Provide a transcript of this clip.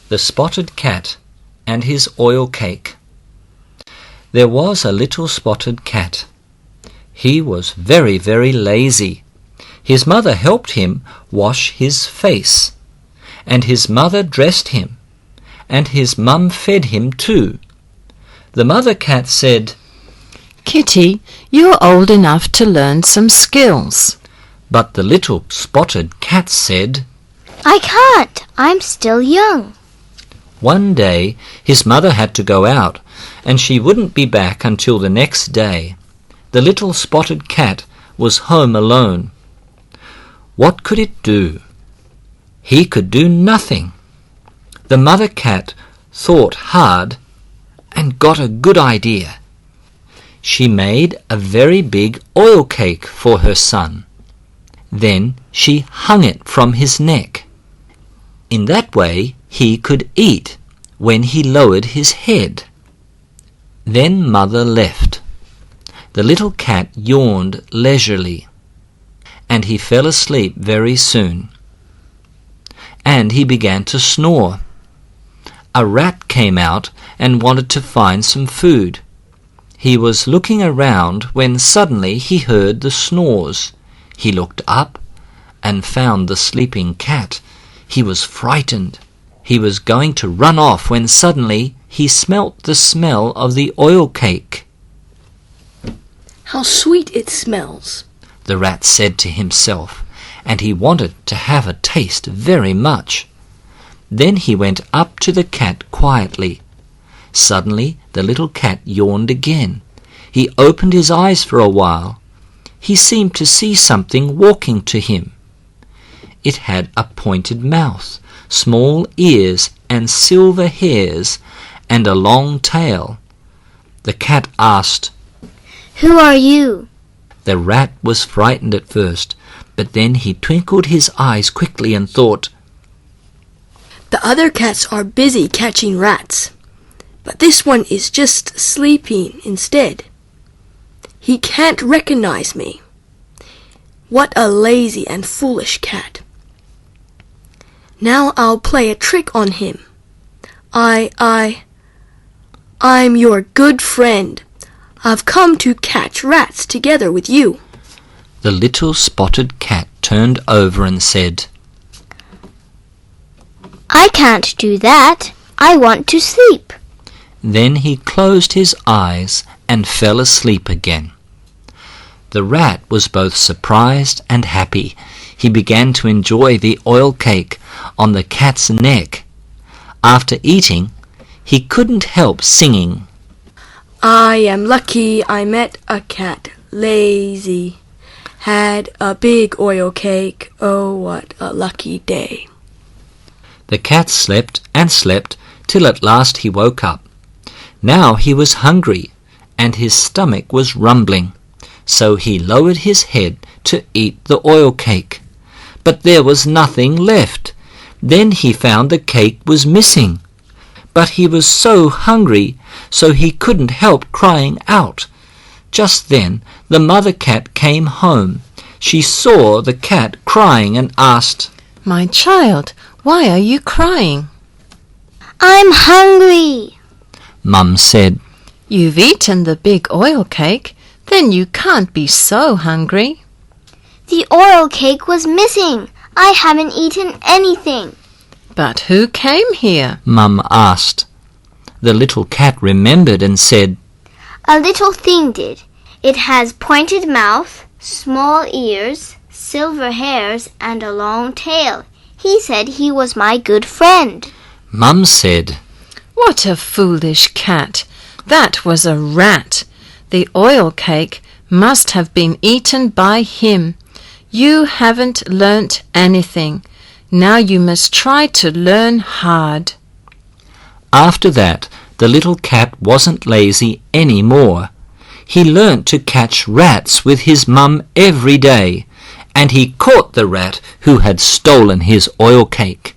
The Spotted Cat and his Oil Cake. There was a little spotted cat. He was very, very lazy. His mother helped him wash his face, and his mother dressed him, and his mum fed him too. The mother cat said, "Kitty, you're old enough to learn some skills." But the little spotted cat said, "I can't. I'm still young." One day his mother had to go out, and she wouldn't be back until the next day. The little spotted cat was home alone. What could it do? He could do nothing. The mother cat thought hard and got a good idea. She made a very big oil cake for her son. Then she hung it from his neck. In that way he could eat when he lowered his head. Then Mother left. The little cat yawned leisurely, and he fell asleep very soon. And he began to snore. A rat came out and wanted to find some food. He was looking around when suddenly he heard the snores. He looked up and found the sleeping cat. He was frightened. He was going to run off when suddenly he smelt the smell of the oil cake. "How sweet it smells," the rat said to himself, and he wanted to have a taste very much. Then he went up to the cat quietly. Suddenly the little cat yawned again. He opened his eyes for a while. He seemed to see something walking to him. It had a pointed mouth, small ears and silver hairs, and a long tail. The cat asked, "Who are you?" The rat was frightened at first, but then he twinkled his eyes quickly and thought, "The other cats are busy catching rats, but this one is just sleeping instead. He can't recognize me. What a lazy and foolish cat. Now I'll play a trick on him. I'm your good friend. I've come to catch rats together with you." The little spotted cat turned over and said, "I can't do that. I want to sleep." Then he closed his eyes and fell asleep again. The rat was both surprised and happy. He began to enjoy the oil cake on the cat's neck. After eating, he couldn't help singing, "I am lucky I met a cat, lazy. Had a big oil cake, oh what a lucky day." The cat slept and slept till at last he woke up. Now he was hungry, and his stomach was rumbling, so he lowered his head to eat the oil cake. But there was nothing left. Then he found the cake was missing. But he was so hungry, so he couldn't help crying out. Just then the mother cat came home. She saw the cat crying and asked, "My child, why are you crying?" "I'm hungry," Mum said. "You've eaten the big oil cake, then you can't be so hungry." "The oil cake was missing. I haven't eaten anything." "But who came here?" Mum asked. The little cat remembered and said, "A little thing did. It has pointed mouth, small ears, silver hairs, and a long tail. He said he was my good friend." Mum said, "What a foolish cat! That was a rat. The oil cake must have been eaten by him. You haven't learnt anything. Now you must try to learn hard." After that, the little cat wasn't lazy any more. He learnt to catch rats with his mum every day, and he caught the rat who had stolen his oil cake.